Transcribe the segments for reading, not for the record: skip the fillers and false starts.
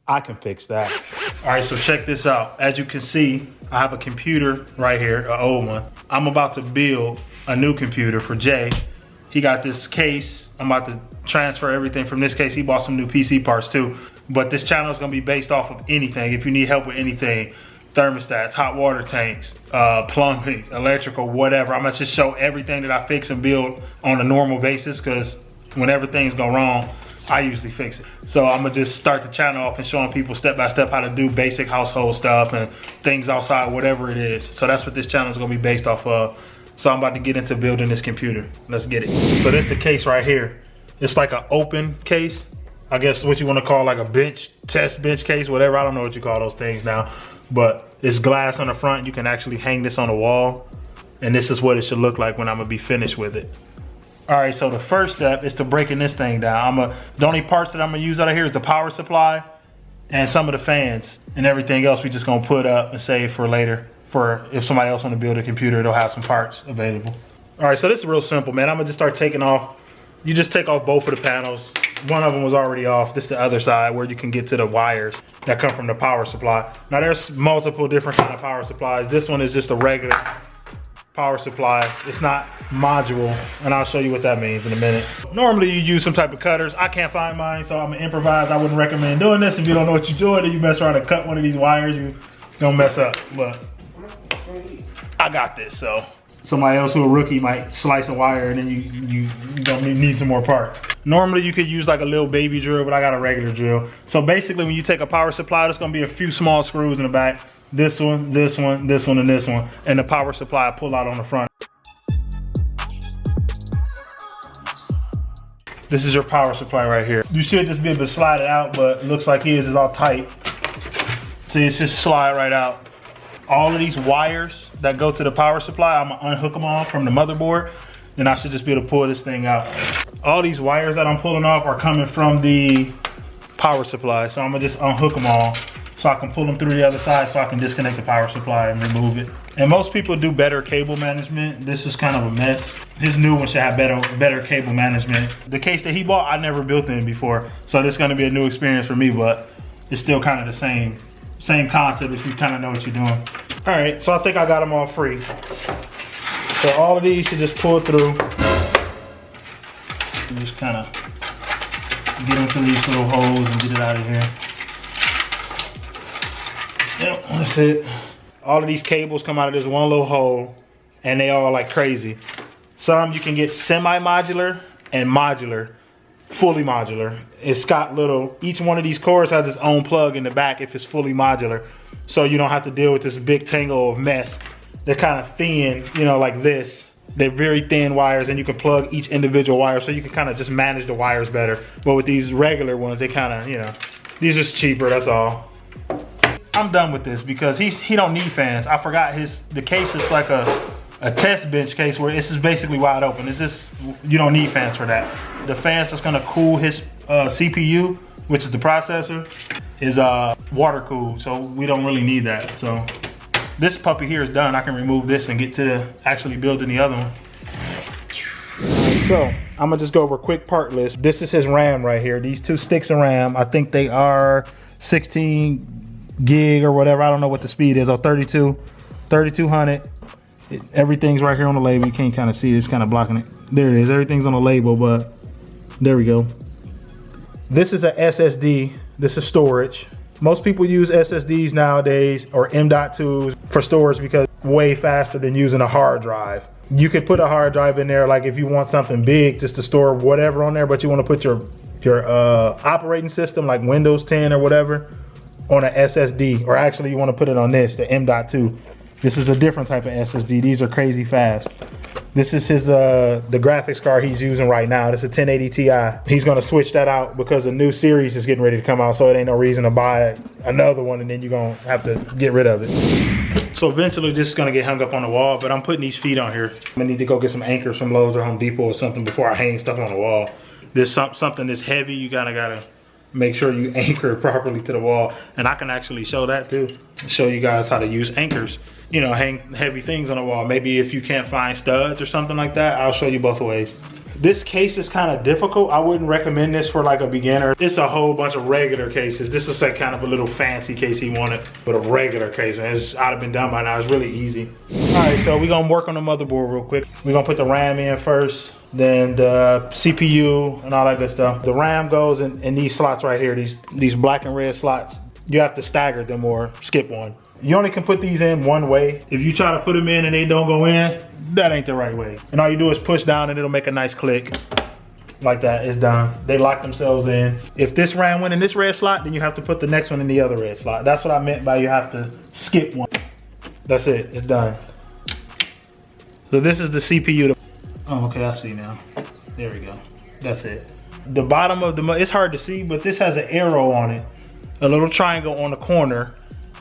I can fix that. All right, so check this out. As you can see, I have a computer right here, an old one. I'm about to build a new computer for Jay. He got this case. I'm about to transfer everything from this case. He bought some new PC parts too. But this channel is gonna be based off of anything. If you need help with anything, thermostats, hot water tanks, plumbing, electrical, whatever. I'm gonna just show everything that I fix and build on a normal basis, because whenever things go wrong, I usually fix it. So I'm gonna just start the channel off and showing people step by step how to do basic household stuff and things outside, whatever it is. So that's what this channel is gonna be based off of. So I'm about to get into building this computer. Let's get it. So this is the case right here. It's like an open case. I guess what you wanna call like a bench, test bench case, whatever. I don't know what you call those things now. But it's glass on the front. You can actually hang this on the wall. And this is what it should look like when I'm gonna be finished with it. All right, so the first step is to breaking this thing down. The only parts that I'm gonna use out of here is the power supply and some of the fans, and everything else we just gonna put up and save for later. For if somebody else wanna build a computer, they'll have some parts available. All right, so this is real simple, man. I'm gonna just start taking off. You just take off both of the panels. One of them was already off. This is the other side where you can get to the wires that come from the power supply. Now there's multiple different kind of power supplies. This one is just a regular power supply. It's not module, and I'll show you what that means in a minute. Normally you use some type of cutters. I can't find mine, so I'm gonna improvise. I wouldn't recommend doing this. If you don't know what you're doing and you mess around and cut one of these wires, you're gonna mess up. But I got this, so somebody else who a rookie might slice a wire and then you don't need some more parts. Normally you could use like a little baby drill, but I got a regular drill. So basically when you take a power supply, there's gonna be a few small screws in the back. This one, this one, this one, and this one. And the power supply pull out on the front. This is your power supply right here. You should just be able to slide it out, but it looks like his is all tight. So it's just slide right out. All of these wires that go to the power supply, I'm gonna unhook them all from the motherboard. Then I should just be able to pull this thing out. All these wires that I'm pulling off are coming from the power supply. So I'm gonna just unhook them all so I can pull them through the other side so I can disconnect the power supply and remove it. And most people do better cable management. This is kind of a mess. His new one should have better cable management. The case that he bought, I never built in before. So this is gonna be a new experience for me, but it's still kind of the same concept if you kind of know what you're doing. All right, so I think I got them all free. So all of these should just pull through. And just kind of get them through these little holes and get it out of here. Yep, that's it. All of these cables come out of this one little hole and they all like crazy. Some you can get semi-modular and modular, fully modular. It's got each one of these cords has its own plug in the back if it's fully modular. So you don't have to deal with this big tangle of mess. They're kind of thin, you know, like this. They're very thin wires and you can plug each individual wire so you can kind of just manage the wires better. But with these regular ones, they kind of, you know, these are just cheaper, that's all. I'm done with this because he don't need fans. I forgot the case is like a test bench case where this is basically wide open. It's just, you don't need fans for that. The fans that's gonna cool his CPU, which is the processor, is water cooled, so we don't really need that. So this puppy here is done. I can remove this and get to actually building the other one. So I'm gonna just go over a quick part list. This is his RAM right here. These 2 sticks of RAM, I think they are 16 gig or whatever. I don't know what the speed is, or 3200. Everything's right here on the label. You can't kind of see it, it's kind of blocking it. There it is, everything's on the label, but there we go. This is a SSD, this is storage. Most people use SSDs nowadays or M.2s for storage because it's way faster than using a hard drive. You could put a hard drive in there like if you want something big just to store whatever on there, but you want to put your operating system like Windows 10 or whatever on an SSD, or actually you want to put it on this, the M.2. This is a different type of SSD. These are crazy fast. This is his the graphics card he's using right now. This is a 1080 Ti. He's gonna switch that out because a new series is getting ready to come out, so it ain't no reason to buy another one and then you're gonna have to get rid of it. So eventually this is gonna get hung up on the wall, but I'm putting these feet on here. I'm gonna need to go get some anchors from Lowe's or Home Depot or something before I hang stuff on the wall. There's something that's heavy, you gotta make sure you anchor it properly to the wall. And I can actually show that too. Show you guys how to use anchors. You know, hang heavy things on the wall. Maybe if you can't find studs or something like that, I'll show you both ways. This case is kind of difficult. I wouldn't recommend this for like a beginner. It's a whole bunch of regular cases. This is like kind of a little fancy case he wanted, but a regular case. And it's ought to have been done by now. It's really easy. All right, so we're gonna work on the motherboard real quick. We're gonna put the RAM in first, then the CPU and all that good stuff. The RAM goes in these slots right here, these black and red slots. You have to stagger them or skip one. You only can put these in one way. If you try to put them in and they don't go in, that ain't the right way. And all you do is push down and it'll make a nice click. Like that, it's done. They lock themselves in. If this RAM went in this red slot, then you have to put the next one in the other red slot. That's what I meant by you have to skip one. That's it, it's done. So this is the CPU. Oh, okay, I see now. There we go, that's it. The bottom of the, it's hard to see, but this has an arrow on it. A little triangle on the corner.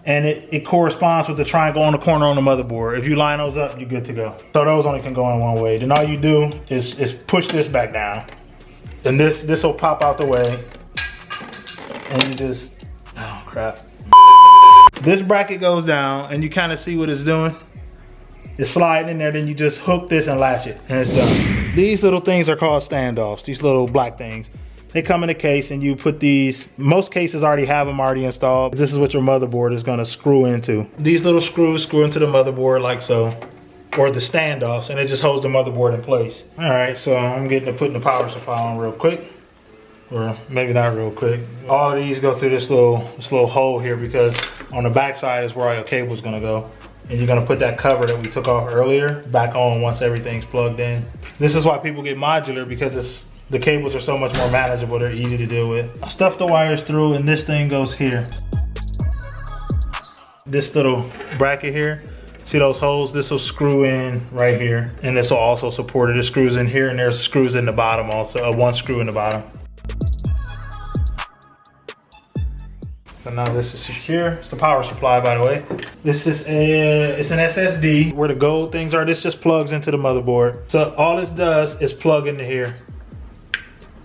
And it corresponds with the triangle on the corner on the motherboard. If you line those up, you're good to go. So those only can go in one way. Then all you do is push this back down. And this will pop out the way. And you just, oh crap. This bracket goes down and you kind of see what it's doing. It's sliding in there, then you just hook this and latch it and it's done. These little things are called standoffs, these little black things. They come in a case and you put these, most cases already have them already installed. This is what your motherboard is gonna screw into. These little screws screw into the motherboard like so, or the standoffs, and it just holds the motherboard in place. All right, so I'm getting to putting the power supply on real quick, or maybe not real quick. All of these go through this little hole here because on the back side is where all your cable's gonna go. And you're gonna put that cover that we took off earlier back on once everything's plugged in. This is why people get modular, because the cables are so much more manageable, they're easy to deal with. I stuff the wires through and this thing goes here. This little bracket here, see those holes? This will screw in right here. And this will also support it. It screws in here and there's screws in the bottom also, one screw in the bottom. So now this is secure. It's the power supply, by the way. This is it's an SSD. Where the gold things are, this just plugs into the motherboard. So all this does is plug into here.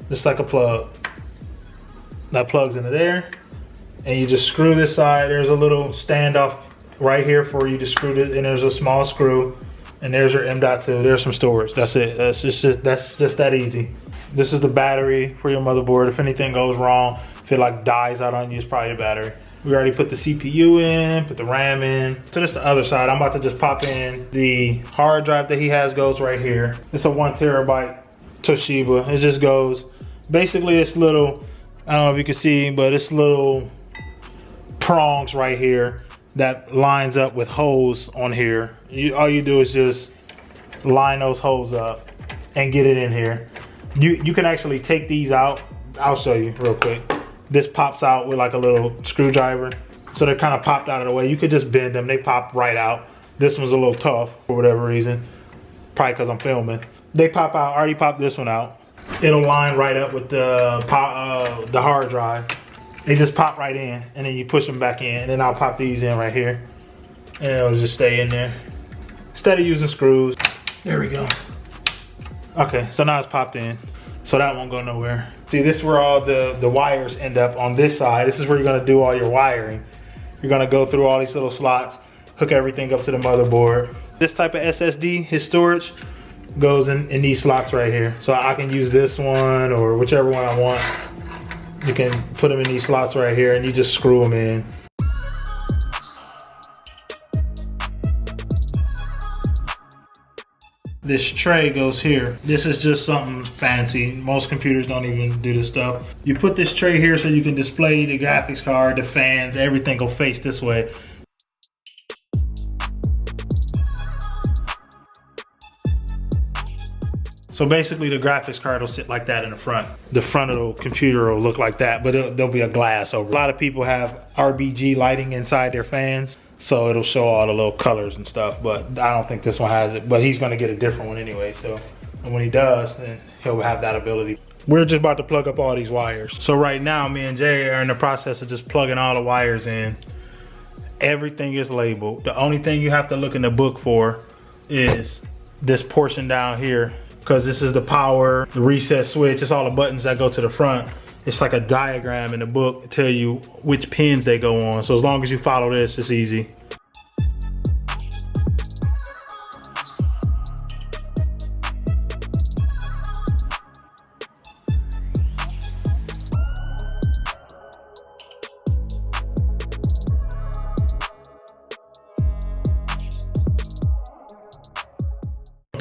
Just like a plug. That plugs into there. And you just screw this side. There's a little standoff right here for you to screw it, and there's a small screw. And there's your M.2. There's some storage. That's it. That's just that easy. This is the battery for your motherboard. If anything goes wrong, if it like dies out on you, it's probably the battery. We already put the CPU in, put the RAM in. So that's the other side. I'm about to just pop in the hard drive that he has goes right here. It's a 1 terabyte Toshiba. It just goes, basically it's little, I don't know if you can see, but it's little prongs right here that lines up with holes on here. All you do is just line those holes up and get it in here. You can actually take these out. I'll show you real quick. This pops out with like a little screwdriver. So they're kind of popped out of the way. You could just bend them, they pop right out. This one's a little tough for whatever reason. Probably because I'm filming. They pop out, I already popped this one out. It'll line right up with the hard drive. They just pop right in and then you push them back in, and then I'll pop these in right here. And it'll just stay in there. Instead of using screws. There we go. Okay, so now it's popped in. So that won't go nowhere. See, this is where all the wires end up on this side. This is where you're gonna do all your wiring. You're gonna go through all these little slots, hook everything up to the motherboard. This type of SSD, his storage, goes in these slots right here. So I can use this one or whichever one I want. You can put them in these slots right here and you just screw them in. This tray goes here. This is just something fancy. Most computers don't even do this stuff. You put this tray here so you can display the graphics card, the fans, everything will face this way. So basically the graphics card will sit like that in the front. The front of the computer will look like that, but there'll be a glass over it. A lot of people have RGB lighting inside their fans, so it'll show all the little colors and stuff, but I don't think this one has it, but he's gonna get a different one anyway, so and when he does, then he'll have that ability. We're just about to plug up all these wires. So right now, me and Jay are in the process of just plugging all the wires in. Everything is labeled. The only thing you have to look in the book for is this portion down here, because this is the power, the reset switch, it's all the buttons that go to the front. It's like a diagram in the book to tell you which pins they go on. So as long as you follow this, it's easy.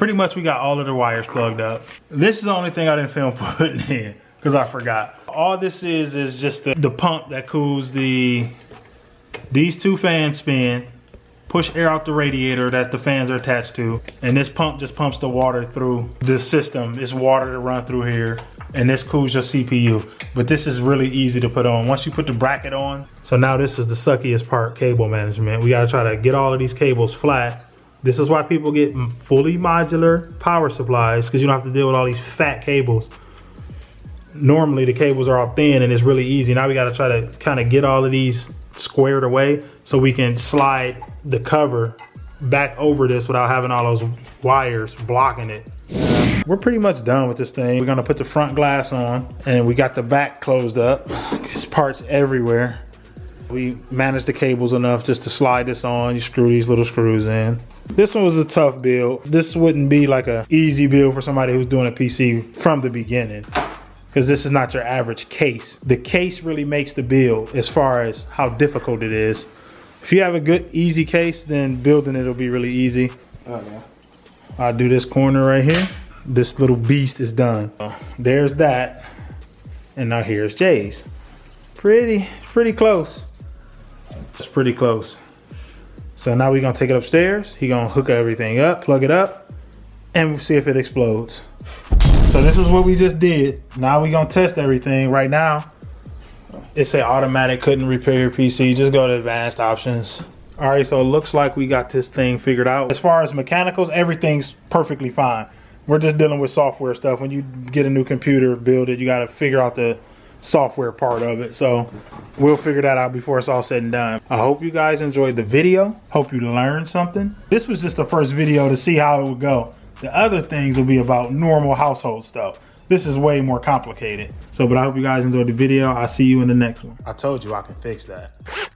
pretty much we got all of the wires plugged up. This is the only thing I didn't film putting in because I forgot. All this is just the pump that cools these two fans spin, push air out the radiator that the fans are attached to, and this pump just pumps the water through the system. It's water to run through here, and this cools your CPU. But this is really easy to put on. Once you put the bracket on, so now this is the suckiest part, cable management. We gotta try to get all of these cables flat. This is why people get fully modular power supplies, because you don't have to deal with all these fat cables. Normally the cables are all thin and it's really easy. Now we gotta try to kind of get all of these squared away so we can slide the cover back over this without having all those wires blocking it. We're pretty much done with this thing. We're gonna put the front glass on and we got the back closed up. There's parts everywhere. We managed the cables enough just to slide this on. You screw these little screws in. This one was a tough build. This wouldn't be like an easy build for somebody who's doing a PC from the beginning, because this is not your average case. The case really makes the build as far as how difficult it is. If you have a good, easy case, then building it will be really easy. Okay. I'll do this corner right here. This little beast is done. There's that. And now here's Jay's. Pretty close. It's pretty close. So now we're gonna take it upstairs. He's gonna hook everything up, plug it up, and we'll see if it explodes. So this is what we just did. Now we're gonna test everything. Right now, it say automatic, couldn't repair your PC. Just go to advanced options. All right, so it looks like we got this thing figured out. As far as mechanicals, everything's perfectly fine. We're just dealing with software stuff. When you get a new computer, build it, you gotta figure out the software part of it. So we'll figure that out before it's all said and done. I hope you guys enjoyed the video. Hope you learned something. This was just the first video to see how it would go. The other things will be about normal household stuff. This is way more complicated. So, but I hope you guys enjoyed the video. I'll see you in the next one. I told you I can fix that.